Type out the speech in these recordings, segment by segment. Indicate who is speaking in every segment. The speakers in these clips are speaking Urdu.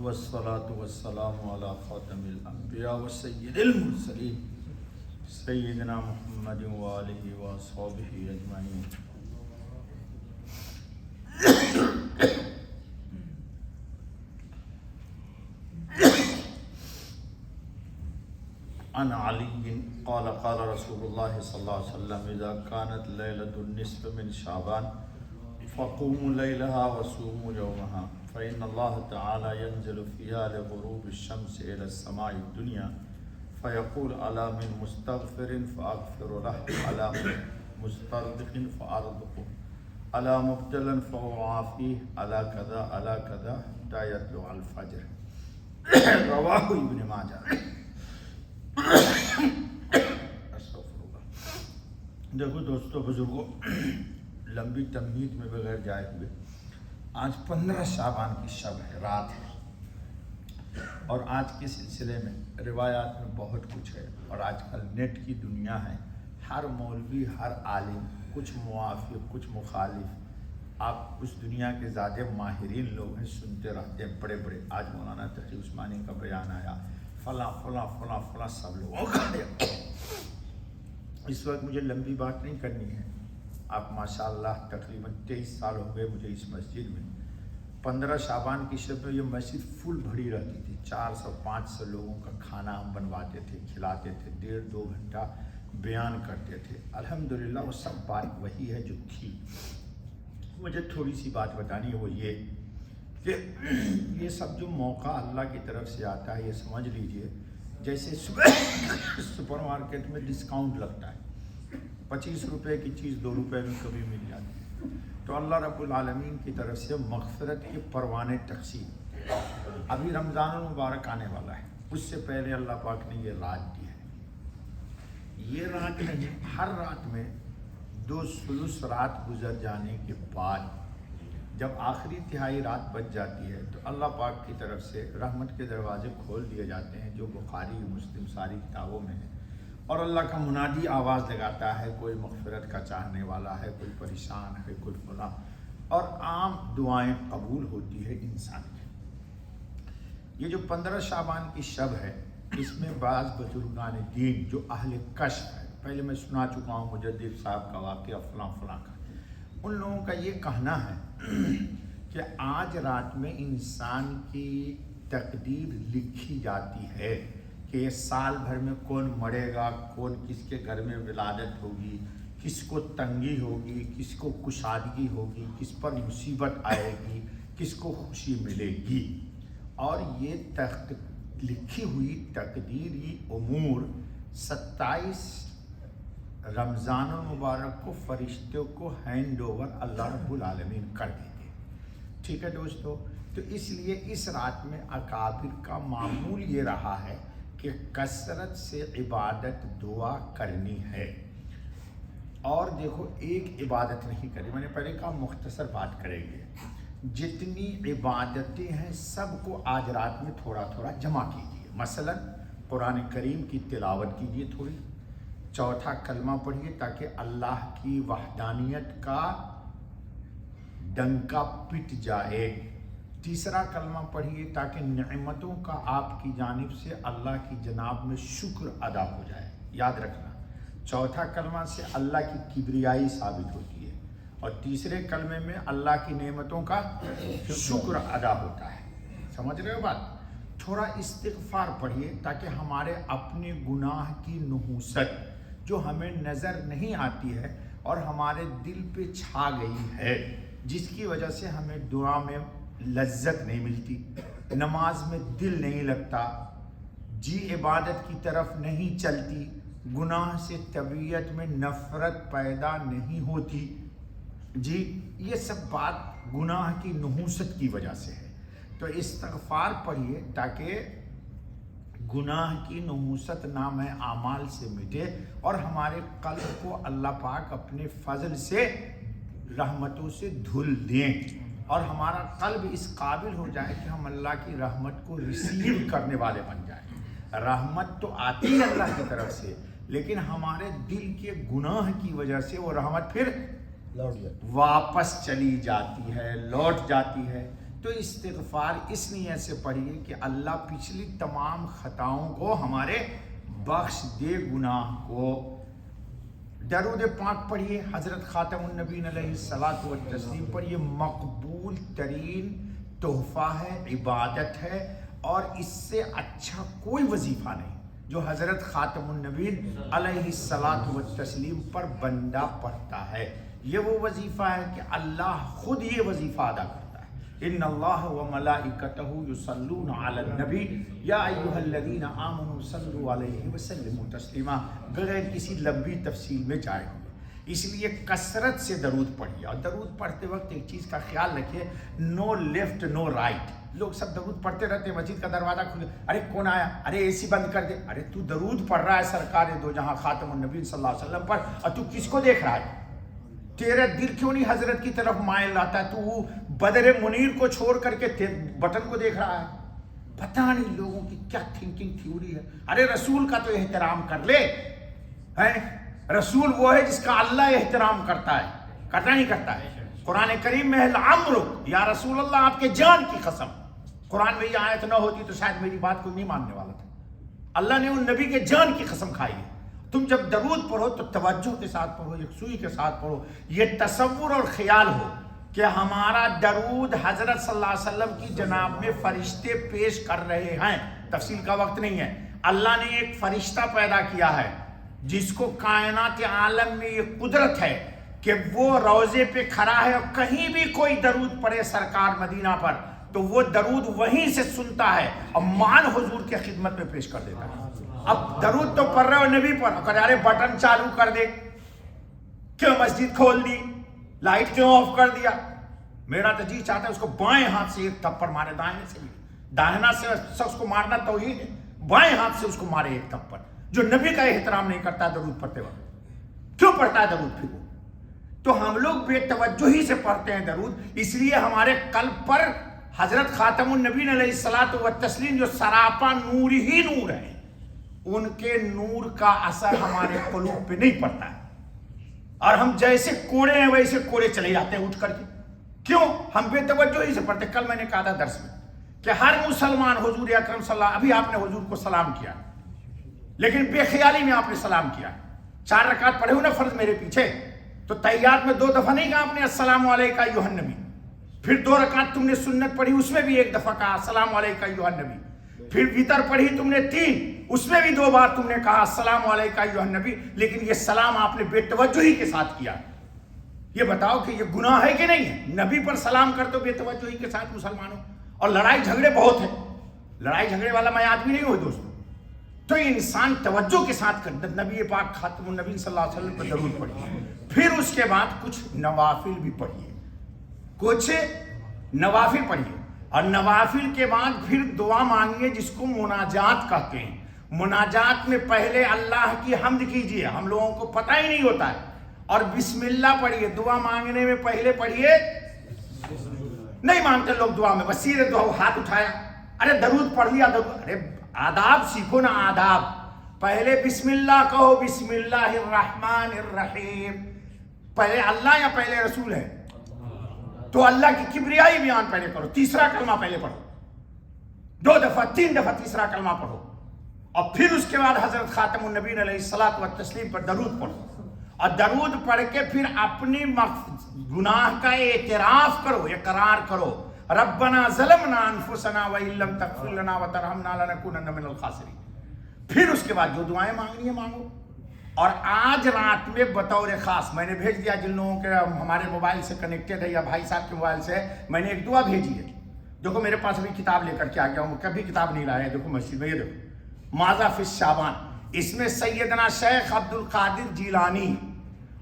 Speaker 1: والصلاة والسلام على خاتم الأنبياء وسيد المرسلين سيدنا محمد وآله وأصحابه أجمعين. عن علي قال قال رسول الله صلى الله عليه وسلم إذا كانت ليلة النصف من شعبان فقوموا ليلها وصوموا يومها فإن الله تعالى ينزل فيها لغروب الشمس إلى السماء الدنيا فيقول ألا من مستغفر فأغفر له ألا من مسترزق فأرزقه ألا مبتلا فأعافيه ألا كذا ألا كذا حتى يطلع الفجر. رواه ابن ماجہ. دیکھو دوستو بزرگوں، لمبی تمہید میں بغیر جائے ہوئے آج 15 شعبان کی شب ہے، رات ہے، اور آج کے سلسلے میں روایات میں بہت کچھ ہے، اور آج کل نیٹ کی دنیا ہے، ہر مولوی ہر عالم کچھ موافق کچھ مخالف، آپ اس دنیا کے زیادہ ماہرین لوگ ہیں، سنتے رہتے ہیں، بڑے بڑے. آج مولانا تقی عثمانی کا بیان آیا، فلاں فلاں فلاں فلاں سب لوگوں کا. اس وقت مجھے لمبی بات نہیں کرنی ہے. آپ ماشاءاللہ تقریباً 23 سال ہو گئے مجھے اس مسجد میں. 15 شعبان کی شب میں یہ مسجد فل بھری رہتی تھی، 400-500 لوگوں کا کھانا ہم بنواتے تھے، کھلاتے تھے، 1.5-2 گھنٹہ بیان کرتے تھے. الحمدللہ وہ سب بات وہی ہے جو تھی. مجھے تھوڑی سی بات بتانی ہے، وہ یہ کہ یہ سب جو موقع اللہ کی طرف سے آتا ہے، یہ سمجھ لیجئے جیسے سپر مارکیٹ میں ڈسکاؤنٹ لگتا ہے، 25 روپے کی چیز 2 روپے میں کبھی مل جاتی ہے. تو اللہ رب العالمین کی طرف سے مغفرت کے پروانے تقسیم. ابھی رمضان المبارک آنے والا ہے، اس سے پہلے اللہ پاک نے یہ رات دی ہے. یہ رات نہیں، ہر رات میں 2 ثلث رات گزر جانے کے بعد جب آخری تہائی رات بچ جاتی ہے تو اللہ پاک کی طرف سے رحمت کے دروازے کھول دیے جاتے ہیں، جو بخاری مسلم ساری کتابوں میں ہے، اور اللہ کا منادی آواز لگاتا ہے، کوئی مغفرت کا چاہنے والا ہے، کوئی پریشان ہے، کوئی فلاں، اور عام دعائیں قبول ہوتی ہے انسان کی. یہ جو 15 شعبان کی شب ہے، اس میں بعض بزرگان دین جو اہل کشف ہے، پہلے میں سنا چکا ہوں مجدد صاحب کا واقعہ فلاں فلاں کا، ان لوگوں کا یہ کہنا ہے کہ آج رات میں انسان کی تقدیر لکھی جاتی ہے کہ یہ سال بھر میں کون مرے گا، کون کس کے گھر میں ولادت ہوگی، کس کو تنگی ہوگی، کس کو کشادگی ہوگی، کس پر مصیبت آئے گی، کس کو خوشی ملے گی. اور یہ لکھی ہوئی تقدیری امور 27 رمضان المبارک کو فرشتوں کو ہینڈ اوور اللہ رب العالمین کر دیں گے. ٹھیک ہے دوستو، تو اس لیے اس رات میں اکابر کا معمول یہ رہا ہے کہ کثرت سے عبادت دعا کرنی ہے. اور دیکھو ایک عبادت نہیں کرنی، میں نے پہلے کہا مختصر بات کریں گے. جتنی عبادتیں ہیں سب کو آج رات میں تھوڑا تھوڑا جمع کیجیے. مثلا قرآن کریم کی تلاوت کیجیے، تھوڑی 4تھا کلمہ پڑھیے تاکہ اللہ کی وحدانیت کا ڈنکا پٹ جائے. تیسرا کلمہ پڑھیے تاکہ نعمتوں کا آپ کی جانب سے اللہ کی جناب میں شکر ادا ہو جائے. یاد رکھنا، 4تھا کلمہ سے اللہ کی کبریائی ثابت ہوتی ہے، اور تیسرے کلمے میں اللہ کی نعمتوں کا شکر ادا ہوتا ہے. سمجھ رہے ہو بات؟ تھوڑا استغفار پڑھیے تاکہ ہمارے اپنے گناہ کی نحوست جو ہمیں نظر نہیں آتی ہے اور ہمارے دل پہ چھا گئی ہے، جس کی وجہ سے ہمیں دعا میں لذت نہیں ملتی، نماز میں دل نہیں لگتا، جی عبادت کی طرف نہیں چلتی، گناہ سے طبیعت میں نفرت پیدا نہیں ہوتی. جی یہ سب بات گناہ کی نحوست کی وجہ سے ہے. تو استغفار پڑھیے تاکہ گناہ کی نحوست نام اعمال سے مٹے اور ہمارے قلب کو اللہ پاک اپنے فضل سے رحمتوں سے دھل دیں، اور ہمارا قلب اس قابل ہو جائے کہ ہم اللہ کی رحمت کو ریسیو کرنے والے بن جائیں. رحمت تو آتی ہے اللہ کی طرف سے، لیکن ہمارے دل کے گناہ کی وجہ سے وہ رحمت پھر واپس چلی جاتی ہے، لوٹ جاتی ہے. تو استغفار اس نیت سے پڑھیے کہ اللہ پچھلی تمام خطاؤں کو ہمارے بخش دے، گناہ کو۔ درود پاک پڑھیے، حضرت خاتم النبیین علیہ الصلاۃ والتسلیم پر، یہ مقبول ترین تحفہ ہے، عبادت ہے، اور اس سے اچھا کوئی وظیفہ نہیں جو حضرت خاتم النبیین علیہ الصلاۃ والتسلیم پر بندہ پڑھتا ہے۔ یہ وہ وظیفہ ہے کہ اللہ خود یہ وظیفہ ادا کرتا ہے۔ ان اللہ وملائکتہ یصلون علی النبی یا ایھا الذین آمنوا صلوا علیہ وسلموا تسلیما، بغیر کسی لمبی تفصیل میں جائے ہوئے۔ اس لیے کثرت سے درود پڑھیے، اور درود پڑھتے وقت ایک چیز کا خیال رکھیے، نو لیفٹ نو رائٹ۔ لوگ سب درود پڑھتے رہتے ہیں، مسجد کا دروازہ کھلے، ارے کون آیا، ارے اے سی بند کر دے، ارے تو درود پڑھ رہا ہے سرکار دو جہاں خاتم النبی صلی اللہ علیہ وسلم پر، اور تو کس کو دیکھ رہا ہے؟ تیرا دل کیوں نہیں حضرت کی طرف مائل آتا ہے؟ تو بدر منیر کو چھوڑ کر کے بٹن کو دیکھ رہا ہے۔ پتہ نہیں لوگوں کی کیا تھنکنگ تھیوری ہے۔ ارے رسول کا تو احترام کر لے، رسول وہ ہے جس کا اللہ احترام کرتا ہے، کرتا نہیں کرتا ہے؟ قرآن کریم میں ہے لعمرک یا رسول اللہ، آپ کے جان کی قسم۔ قرآن میں یہ آیت نہ ہوتی تو شاید میری بات کو نہیں ماننے والا تھا۔ اللہ نے ان نبی کے جان کی قسم کھائی ہے۔ تم جب درود پڑھو تو توجہ کے ساتھ پڑھو، یکسوئی کے ساتھ پڑھو، یہ تصور اور خیال ہو کہ ہمارا درود حضرت صلی اللہ علیہ وسلم کی جناب میں فرشتے پیش کر رہے ہیں۔ تفصیل کا وقت نہیں ہے۔ اللہ نے ایک فرشتہ پیدا کیا ہے جس کو کائنات عالم میں یہ قدرت ہے کہ وہ روضے پہ کھڑا ہے، اور کہیں بھی کوئی درود پڑھے سرکار مدینہ پر تو وہ درود وہیں سے سنتا ہے اور مان حضور کے خدمت میں پیش کر دیتا ہے۔ اب درود تو پڑھ رہے ہو نبی پر، اور ارے بٹن چالو کر دے، کیوں مسجد کھول دی، لائٹ کیوں آف کر دیا؟ میرا تو جی چاہتا ہے اس کو بائیں ہاتھ سے ایک تھپڑ مارے، دائیں سے بھی، داہنا سے شخص کو مارنا توہین ہے، بائیں ہاتھ سے اس کو مارے ایک تھپڑ، جو نبی کا احترام نہیں کرتا درود پڑھتے وقت۔ کیوں پڑھتا ہے درود پھر وہ؟ تو ہم لوگ بے توجہی سے پڑھتے ہیں درود، اس لیے ہمارے قلب پر حضرت خاتم النبیین علیہ الصلاۃ والتسلیم جو سراپا نور ہی نور ہے، ان کے نور کا اثر ہمارے قلوب پہ نہیں پڑتا ہے، اور ہم جیسے کوڑے ہیں ویسے کوڑے چلے جاتے ہیں اٹھ کر کے۔ کیوں؟ ہم بے توجہی سے پڑھتے۔ کل میں نے کہا تھا درس میں کہ ہر مسلمان حضور اکرم صلی اللہ، ابھی آپ نے حضور کو سلام کیا لیکن بے خیالی میں آپ نے سلام کیا۔ 4 رکعت پڑھے ہو نا فرض میرے پیچھے، تو تحیات میں 2 دفعہ نہیں کہا آپ نے السلام علیکہ ایھا النبی، پھر 2 رکعت تم نے سنت پڑھی اس میں بھی 1 دفعہ کہا السلام علیکہ ایھا النبی، پھر وتر پڑھی تم نے 3، اس میں بھی 2 بار تم نے کہا السلام علیکہ ایھا النبی، لیکن یہ سلام آپ نے بے توجہی کے ساتھ کیا۔ یہ بتاؤ کہ یہ گناہ ہے کہ نہیں ہے؟ نبی پر سلام کر دو بے توجہی کے ساتھ مسلمانوں، اور لڑائی جھگڑے بہت ہیں، لڑائی جھگڑے والا میں آدمی نہیں ہوں دوستوں۔ تو انسان توجہ کے ساتھ کر نبی پاک خاتم النبی صلی اللہ علیہ وسلم پر درود پڑھیے، پھر اس کے بعد کچھ نوافل بھی پڑھیے، کچھ نوافل پڑھیے، اور نوافل کے بعد پھر دعا مانگیے جس کو مناجات کہتے ہیں۔ مناجات میں پہلے اللہ کی حمد کیجیے، ہم لوگوں کو پتہ ہی نہیں ہوتا ہے، اور بسم اللہ پڑھیے۔ دعا مانگنے میں پہلے پڑھیے، نہیں مانگتے لوگ دعا میں، بس سیدھے دعا ہاتھ اٹھایا، ارے درود پڑھ لیا، ارے آداب سیکھو نا، آداب۔ پہلے بسم اللہ کہو، بسم اللہ الرحمن الرحیم۔ پہلے اللہ یا پہلے رسول ہے؟ تو اللہ کی کبریائی بیان پہلے کرو، تیسرا کلمہ پہلے پڑھو، 2 دفعہ 3 دفعہ تیسرا کلمہ پڑھو، اور پھر اس کے بعد حضرت خاتم النبیین علیہ الصلاۃ والتسلیم پر درود پڑھو، اور درود پڑھ کے پھر اپنی گناہ کا اعتراف کرو، اقرار کرو، ربنا ظلمنا انفسنا وان لم تغفر لنا وترحمنا لنکونن من الخاسرین۔ پھر اس کے بعد جو دعائیں مانگنی ہے مانگو۔ اور آج رات میں بطور خاص میں نے بھیج دیا، جن لوگوں کے ہمارے موبائل سے کنیکٹڈ ہے یا بھائی صاحب کے موبائل سے، میں نے ایک دعا بھیجی ہے۔ دیکھو میرے پاس ابھی کتاب لے کر کے آ گیا ہوں، کبھی کتاب نہیں لایا، دیکھو مسجد میں، یہ دیکھو ماذا فی الشعبان، اس میں سیدنا شیخ عبد القادر جیلانی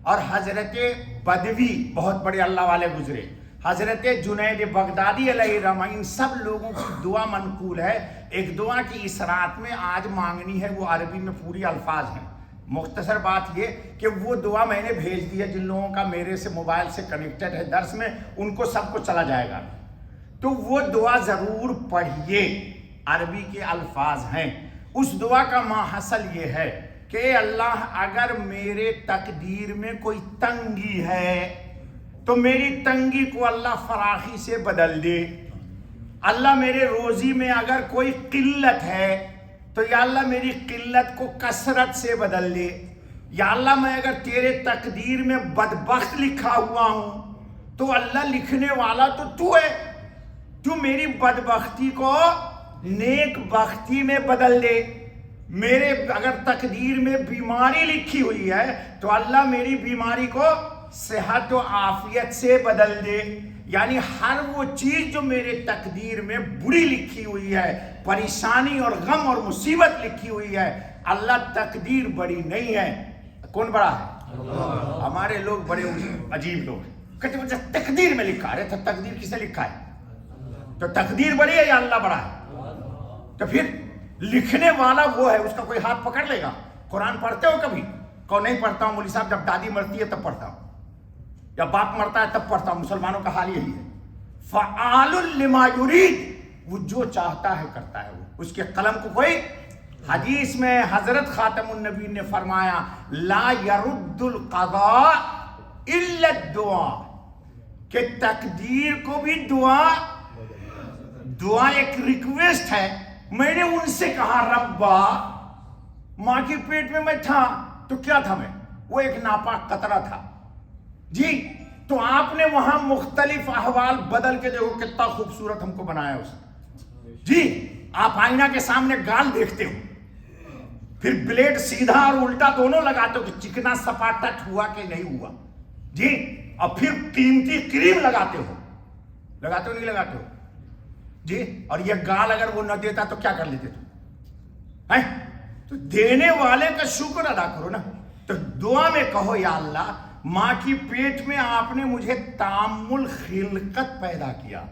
Speaker 1: اور حضرت بدوی، بہت بڑے اللہ والے گزرے، حضرت جنید بغدادی علیہ الرحمہ، ان سب لوگوں کی دعا منقول ہے۔ ایک دعا کی اس رات میں آج مانگنی ہے، وہ عربی میں پوری الفاظ ہیں۔ مختصر بات یہ کہ وہ دعا میں نے بھیج دی ہے، جن لوگوں کا میرے سے موبائل سے کنیکٹڈ ہے درس میں، ان کو سب کو چلا جائے گا، تو وہ دعا ضرور پڑھیے، عربی کے الفاظ ہیں۔ اس دعا کا ماحصل یہ ہے کہ اے اللہ، اگر میرے تقدیر میں کوئی تنگی ہے تو میری تنگی کو اللہ فراخی سے بدل دے، اللہ میرے روزی میں اگر کوئی قلت ہے تو یا اللہ میری قلت کو کثرت سے بدل دے. یا اللہ میں اگر تیرے تقدیر میں بدبخت لکھا ہوا ہوں تو اللہ لکھنے والا تو ہے. تو میری بدبختی کو نیک بختی میں بدل دے. میرے اگر تقدیر میں بیماری لکھی ہوئی ہے تو اللہ میری بیماری کو صحت و عافیت سے بدل دے. یعنی ہر وہ چیز جو میرے تقدیر میں بری لکھی ہوئی ہے، پریشانی اور غم اور مصیبت لکھی ہوئی ہے، اللہ تقدیر بڑی نہیں ہے. کون بڑا ہے؟ اللہ. ہمارے لوگ بڑے عجیب لوگ ہیں، کہتے ہیں تقدیر میں لکھا ہے. تو تقدیر کسے لکھا ہے؟ تو تقدیر بڑی ہے یا اللہ بڑا ہے؟ تو پھر لکھنے والا وہ ہے، اس کا کوئی ہاتھ پکڑ لے گا؟ قرآن پڑھتے ہو کبھی؟ کون نہیں پڑھتا ہوں مولوی صاحب، جب دادی مرتی ہے تب پڑھتا ہوں، یا باپ مرتا ہے تب پڑھتا ہوں. مسلمانوں کا حال یہی ہے. فعال لما یرید، وہ جو چاہتا ہے کرتا ہے، وہ اس کے قلم کو کوئی. حدیث میں حضرت خاتم النبی نے فرمایا لا يرد القضاء الا الدعاء، کہ تقدیر کو بھی دعا ایک ریکویسٹ ہے. میں نے ان سے کہا ربا، ماں کی پیٹ میں میں تھا تو کیا تھا میں؟ وہ ایک ناپاک قطرہ تھا جی. تو آپ نے وہاں مختلف احوال بدل کے دیکھو کتنا خوبصورت ہم کو بنایا اس نے جی. آپ آئینہ کے سامنے گال دیکھتے ہو، پھر بلیڈ سیدھا اور الٹا دونوں لگاتے ہو کہ چکنا سپاٹا ہوا کہ نہیں ہوا جی. اور پھر قیمتی کریم لگاتے ہو نہیں لگاتے ہو جی. اور یہ گال اگر وہ نہ دیتا تو کیا کر لیتے تم؟ تو دینے والے کا شکر ادا کرو نا. تو دعا میں کہو یا اللہ، ماں کی پیٹ میں آپ نے مجھے تامل خلقت پیدا کیا،